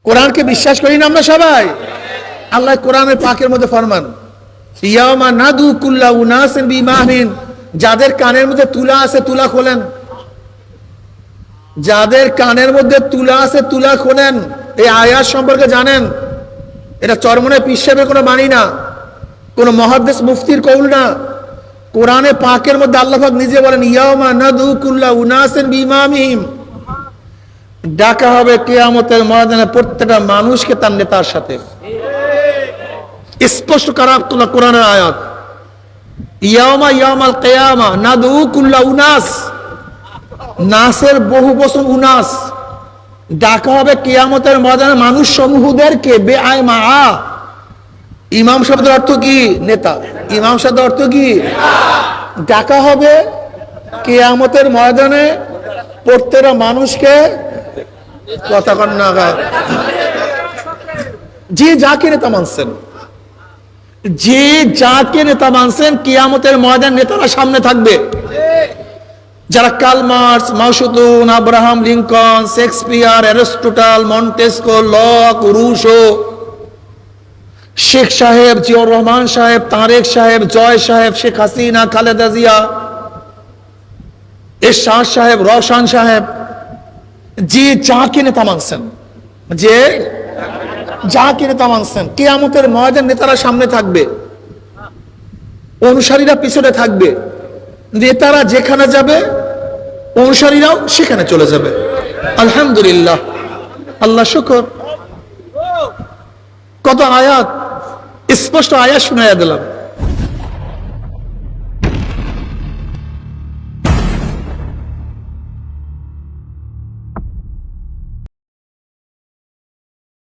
কোরআনকে বিশ্বাস করি না আমরা সবাই? আল্লাহ কোরআনের পাকের মধ্যে ফরমান, ইয়াউমা নাদু কুল্লা উনাসিন বিইমামিন, যাদের কানের মধ্যে তুলা আছে তুলা খোলেন, যাদের কানের মধ্যে তুলা আছে তুলা খোলেন। এই আয়াত সম্পর্কে জানেন, এটা চরমনে পীর সাহেবের কোনো বাণী না, কোন মুহাদ্দিস মুফতির কওল না। কোরআনে পাকের মধ্যে আল্লাহ পাক নিজে বলেন, ইয়াউমা নাদু কুল্লা উনাসিন বিইমামিহিম, ডাকা হবে কিয়ামতের ময়দানে প্রত্যেকটা মানুষকে তার নেতার সাথে। স্পষ্ট কারাতুল্লাহ কোরআনের আয়াত, ইয়াউমা ইয়াউমাল কিয়ামা নাদু কুল্লা উনাস, নাসের বহু বচন উনাস, ডাকা হবে কিয়ামতের ময়দানে মানুষ সমূহদেরকে বেআইমা। ইমাম শব্দের অর্থ কি? নেতা। ইমাম শব্দের অর্থ কি? ডাকা হবে কিয়ামতের ময়দানে প্রত্যেকটা মানুষকে, কথা কন না, যে যাকে নেতা মানছেন, যে যাকে নেতা মানছেন, কিয়ামতের ময়দান নেতারা সামনে থাকবে। যারা Karl Marx, Mao Tsetung, Abraham Lincoln, Shakespeare, Aristotle, Montesquieu, Locke, Rousseau, Sheikh Saheb, Ziaur Rahman সাহেব, তারেক সাহেব, জয় সাহেব, শেখ হাসিনা, খালেদা জিয়া, এরশাদ সাহেব, রওশন সাহেব, যে যাকে নেতা মানছেন, যে যাকে নেতা মানছেন, কিয়ামতের ময়দান নেতারা সামনে থাকবে, অনুসারীরা পিছনে থাকবে। নেতারা যেখানে যাবে অনুসারীরাও সেখানে চলে যাবে। আলহামদুলিল্লাহ, আল্লাহ শুকর। কত আয়াত, স্পষ্ট আয়াত শুনাইয়া দিলাম।